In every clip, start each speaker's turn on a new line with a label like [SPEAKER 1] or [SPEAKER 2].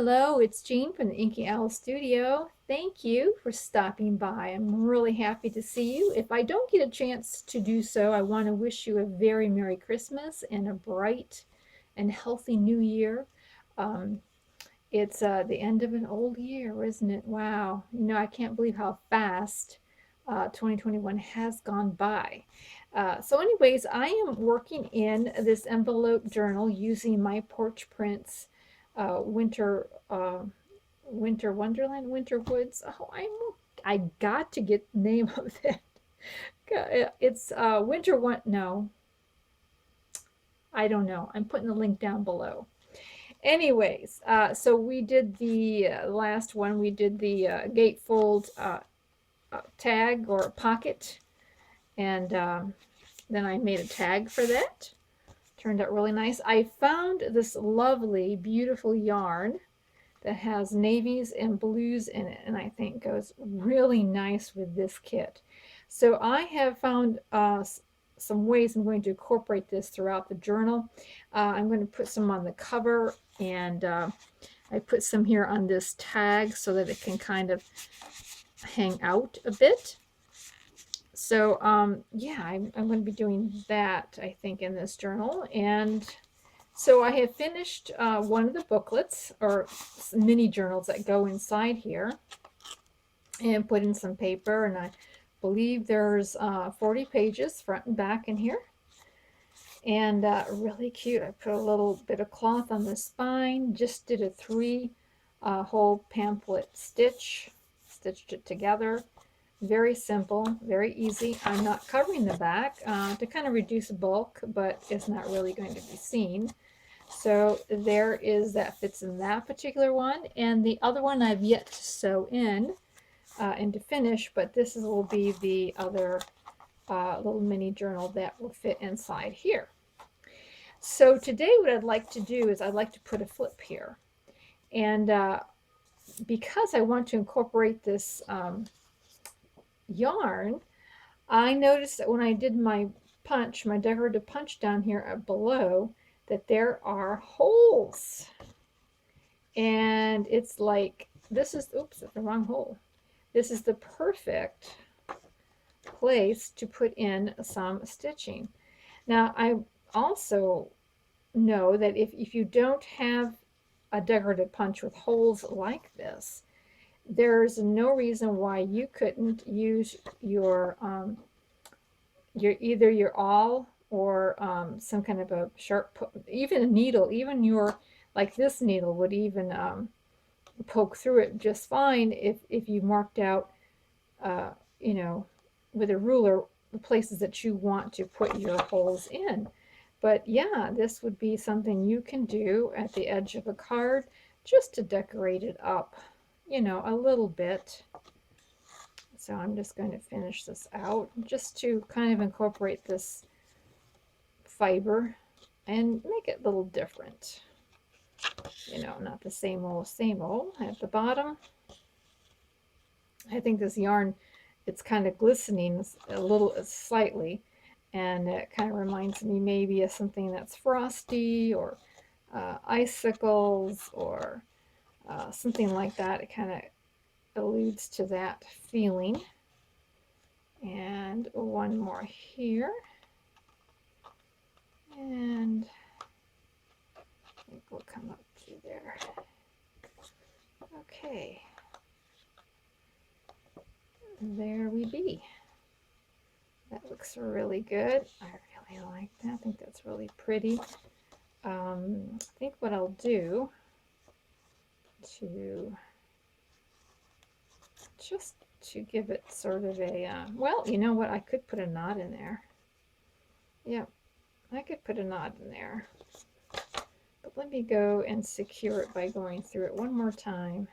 [SPEAKER 1] Hello, it's Jean from the Inky Owl Studio. Thank you for stopping by. I'm really happy to see you. If I don't get a chance to do so, I want to wish you a very Merry Christmas and a bright and healthy New Year. Um, it's the end of an old year, isn't it? Wow. I can't believe how fast 2021 has gone by. So anyways, I am working in this envelope journal using my Porch Prints Winter Wonderland, Winter Woods. I got to get the name of it. It's Winter One. No, I don't know. I'm putting the link down below. Anyways, so we did the last one. We did the gatefold tag or pocket, and then I made a tag for that. Turned out really nice. I found this lovely, beautiful yarn that has navies and blues in it, and I think goes really nice with this kit. So I have found some ways I'm going to incorporate this throughout the journal. I'm going to put some on the cover, and I put some here on this tag so that it can kind of hang out a bit. So yeah, I'm going to be doing that, I think, in this journal. And so I have finished one of the booklets or mini journals that go inside here, and put in some paper, and I believe there's 40 pages front and back in here, and really cute. I put a little bit of cloth on the spine, just did a 3-hole pamphlet stitched it together. Very simple, very easy. I'm not covering the back to kind of reduce bulk, but it's not really going to be seen. So there is, that fits in that particular one, and the other one I've yet to sew in and to finish, but this will be the other little mini journal that will fit inside here. So today what I'd like to do is I'd like to put a flip here, and because I want to incorporate this yarn, I noticed that when I did my decorative punch down here below, that there are holes, and it's like, this is, oops, that's the wrong hole. This is the perfect place to put in some stitching. Now I also know that if you don't have a decorative punch with holes like this, there's no reason why you couldn't use your either your awl or some kind of a sharp, even a needle, even your, like this needle would even poke through it just fine if you marked out, you know, with a ruler the places that you want to put your holes in. But yeah, this would be something you can do at the edge of a card just to decorate it up, you know, a little bit. So I'm just going to finish this out just to kind of incorporate this fiber and make it a little different. You know, not the same old at the bottom. I think this yarn, it's kind of glistening a little, slightly, and it kind of reminds me maybe of something that's frosty, or icicles, or something like that. It kind of alludes to that feeling. And one more here, and I think we'll come up to there. Okay, there we be. That looks really good. I really like that. I think that's really pretty. I think what I'll do to just to give it sort of a, well, you know what, I could put a knot in there. Yep, I could put a knot in there. But let me go and secure it by going through it one more time.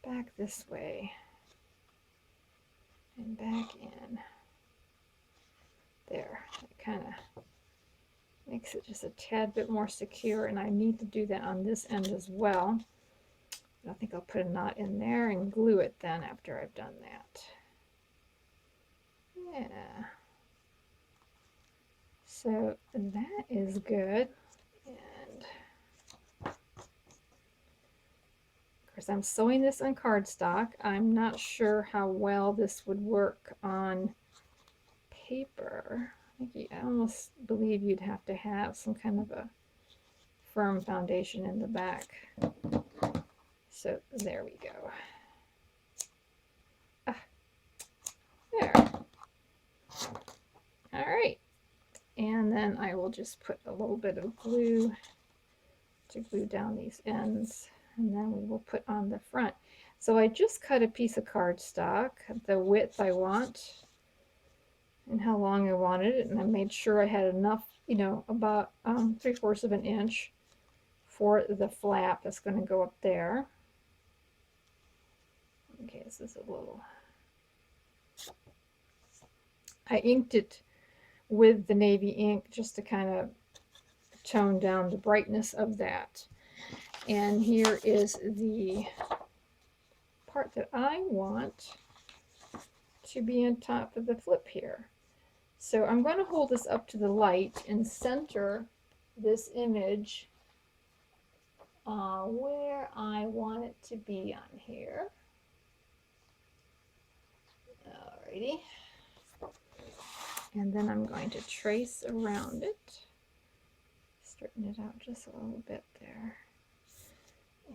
[SPEAKER 1] Back this way. And back in. There. It kind of makes it just a tad bit more secure, and I need to do that on this end as well. I think I'll put a knot in there and glue it then after I've done that. Yeah. So that is good. And course, I'm sewing this on cardstock. I'm not sure how well this would work on paper. I almost believe you'd have to have some kind of a firm foundation in the back. So there we go. There. All right. And then I will just put a little bit of glue to glue down these ends. And then we will put on the front. So I just cut a piece of cardstock, the width I want and how long I wanted it. And I made sure I had enough, you know, about 3/4 of an inch for the flap that's going to go up there. Okay, this is a little... I inked it with the navy ink just to kind of tone down the brightness of that. And here is the part that I want to be on top of the flip here. So I'm going to hold this up to the light and center this image where I want it to be on here. Alrighty. And then I'm going to trace around it. Straighten it out just a little bit there.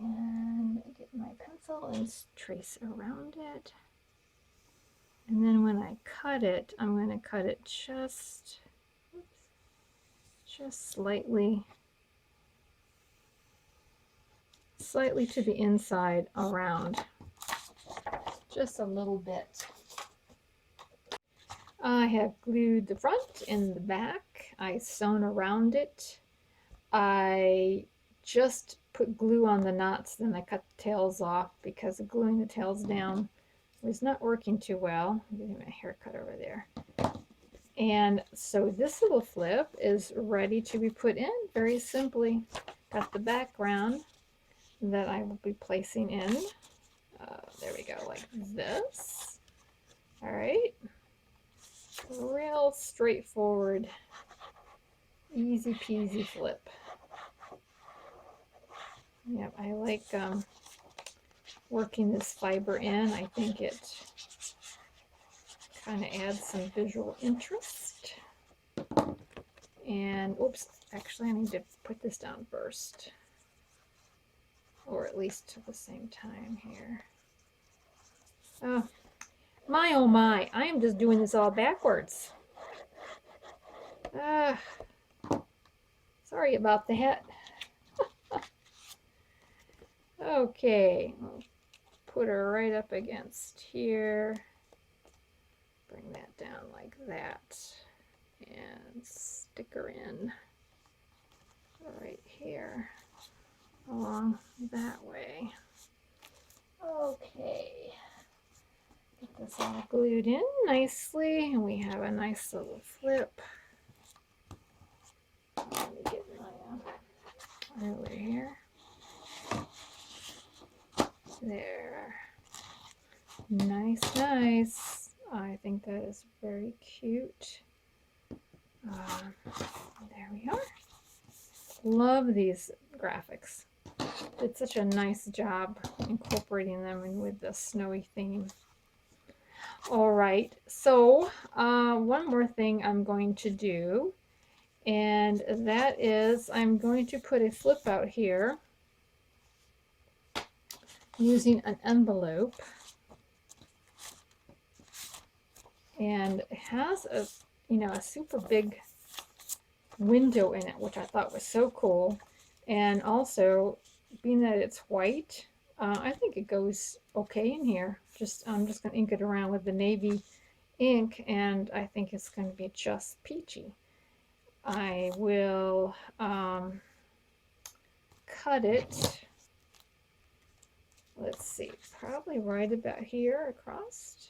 [SPEAKER 1] And get my pencil and trace around it. And then when I cut it, I'm going to cut it just slightly to the inside around. Just a little bit. I have glued the front and the back. I sewn around it. I just put glue on the knots, then I cut the tails off because gluing the tails down was not working too well. I'm getting my haircut over there. And so this little flip is ready to be put in very simply. Got the background that I will be placing in. There we go, like this. All right. Real straightforward, easy peasy flip. Yep, I like working this fiber in. I think it kind of adds some visual interest. And oops, actually I need to put this down first, or at least at the same time here. Oh my, I am just doing this all backwards. Sorry about that. Okay, I'll put her right up against here. Bring that down like that. And stick her in right here along that way. Okay. Get this all glued in nicely, and we have a nice little flip. Let me get my over here. There. Nice, nice. I think that is very cute. There we are. Love these graphics. Did such a nice job incorporating them in with the snowy theme. All right, so one more thing I'm going to do, and that is I'm going to put a flip out here using an envelope, and it has a a super big window in it, which I thought was so cool. And also, being that it's white, I think it goes okay in here. I'm just going to ink it around with the navy ink, and I think it's going to be just peachy. I will cut it, let's see, probably right about here across,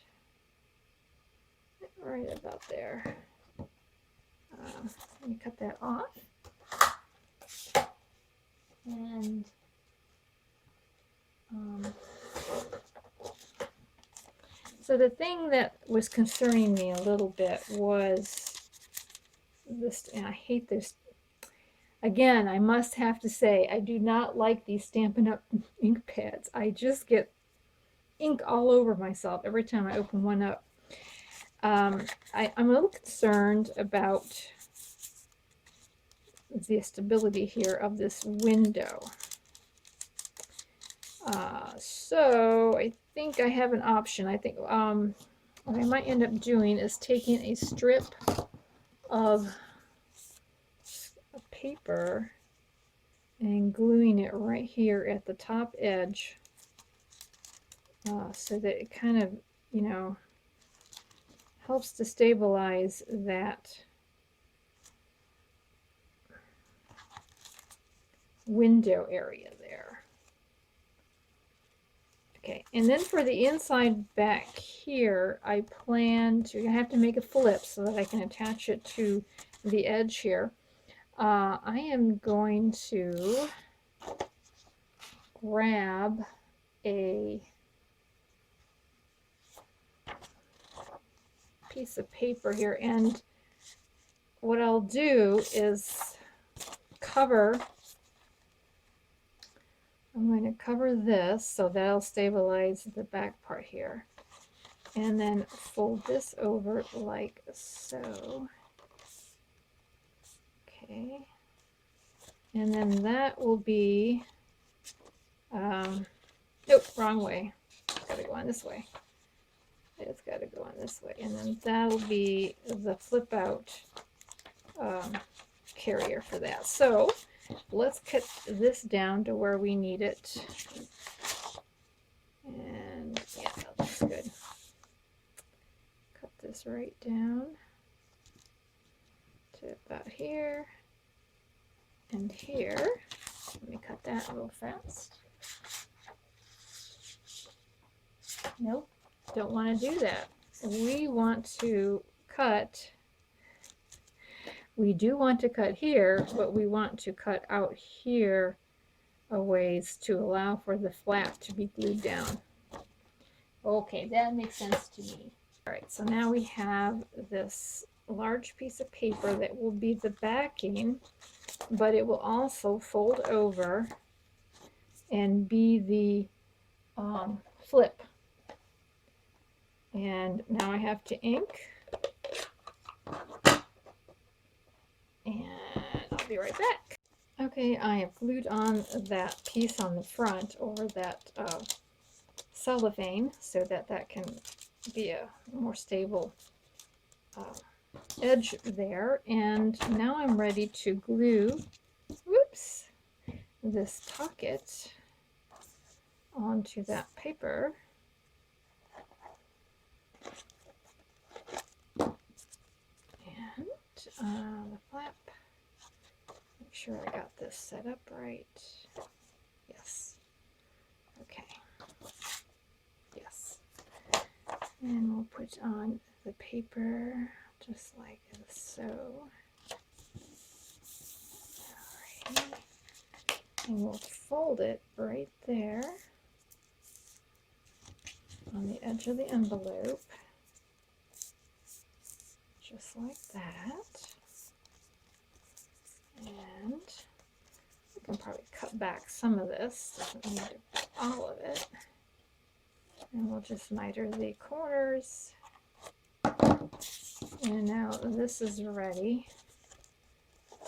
[SPEAKER 1] right about there. Let me cut that off. And so the thing that was concerning me a little bit was this, and I hate this, Again, I must have to say, I do not like these Stampin' Up! Ink pads. I just get ink all over myself every time I open one up. I'm a little concerned about the stability here of this window. So I think I have an option. I think what I might end up doing is taking a strip of paper and gluing it right here at the top edge, so that it kind of, you know, helps to stabilize that window area there. Okay, and then for the inside back here, I plan to, I have to make a flip so that I can attach it to the edge here. I am going to grab a piece of paper here, and what I'll do is I'm going to cover this so that'll stabilize the back part here, and then fold this over like so. Okay, and then that will be, nope, wrong way. It's got to go on this way. It's got to go on this way, and then that'll be the flip out carrier for that. So let's cut this down to where we need it, and yeah, that looks good. Cut this right down to about here and here. Let me cut that real fast. Nope, don't want to do that. We want to cut, we do want to cut here, but we want to cut out here a ways to allow for the flap to be glued down. Okay, that makes sense to me. All right, so now we have this large piece of paper that will be the backing, but it will also fold over and be the flip. And now I have to ink, and I'll be right back. Okay, I have glued on that piece on the front over that cellophane so that that can be a more stable edge there. And now I'm ready to glue, whoops, this pocket onto that paper. And the flap, make sure I got this set up right. Yes. Okay. Yes. And we'll put on the paper just like so. Alrighty. And we'll fold it right there on the edge of the envelope. Just like that. And we can probably cut back some of this. Doesn't need to be all of it. And we'll just miter the corners. And now this is ready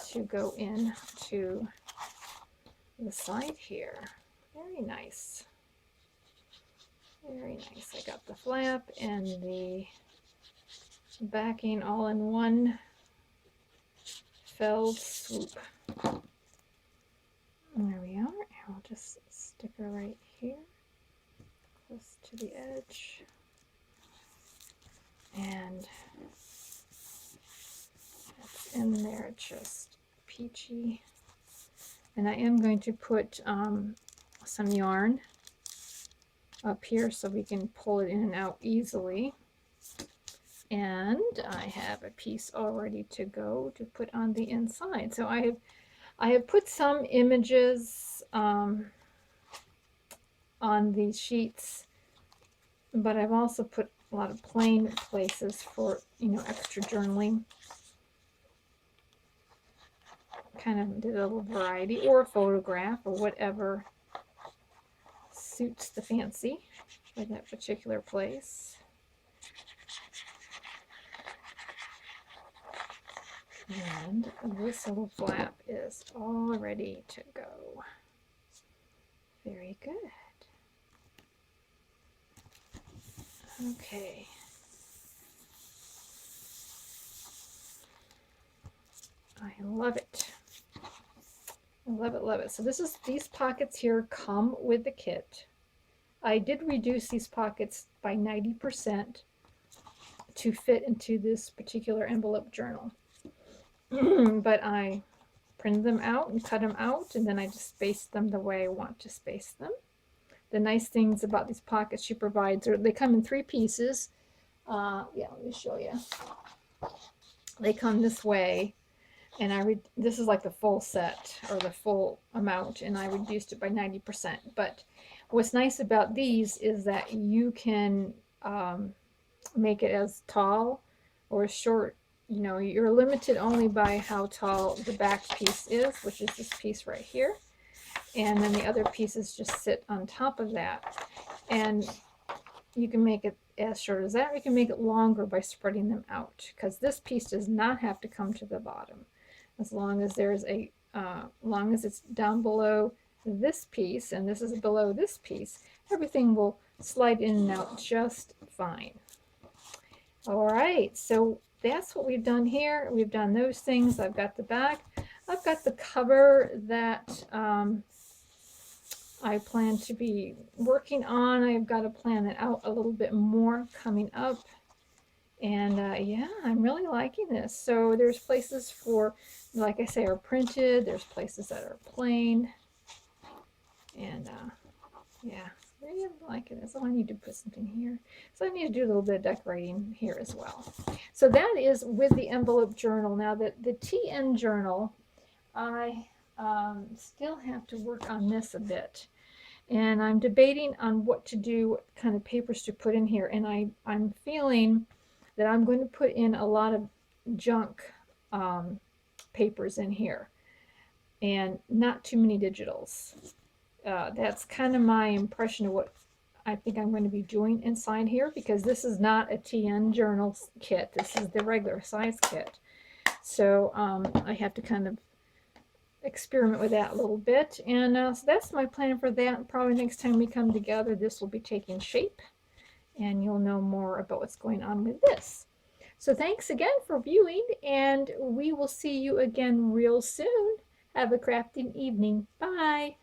[SPEAKER 1] to go into the side here. Very nice. Very nice. I got the flap and the backing all in one fell swoop. There we are. I'll just stick her right here, close to the edge, and that's in there, just peachy. And I am going to put some yarn up here so we can pull it in and out easily. And I have a piece all ready to go to put on the inside. So I have put some images on these sheets, but I've also put a lot of plain places for, you know, extra journaling. kind of did a little variety, or a photograph, or whatever suits the fancy for that particular place. And this little flap is all ready to go. Very good. Okay. I love it. I love it, love it. So these pockets here come with the kit. I did reduce these pockets by 90% to fit into this particular envelope journal. But I printed them out and cut them out, and then I just spaced them the way I want to space them. The nice things about these pockets she provides are they come in 3 pieces. Yeah, let me show you. They come this way. And this is like the full set or the full amount, and I reduced it by 90%. But what's nice about these is that you can make it as tall or short. You know, you're limited only by how tall the back piece is, which is this piece right here. And then the other pieces just sit on top of that. And you can make it as short as that, or you can make it longer by spreading them out, because this piece does not have to come to the bottom. As long as there's long as it's down below this piece, and this is below this piece, everything will slide in and out just fine. All right, so that's what we've done here. We've done those things. I've got the back. I've got the cover that I plan to be working on. I've got to plan it out a little bit more coming up. And yeah, I'm really liking this. So there's places for, like I say, are printed. There's places that are plain. And yeah, really liking this. Oh, I need to put something here. So I need to do a little bit of decorating here as well. So that is with the envelope journal. Now the TN journal, I still have to work on this a bit. And I'm debating on what to do, what kind of papers to put in here. And I'm feeling that I'm going to put in a lot of junk papers in here and not too many digitals. That's kind of my impression of what I think I'm going to be doing inside here, because this is not a TN journal kit. This is the regular size kit. So I have to kind of experiment with that a little bit. And so that's my plan for that. Probably next time we come together, this will be taking shape, and you'll know more about what's going on with this. So thanks again for viewing, and we will see you again real soon. Have a crafting evening. Bye.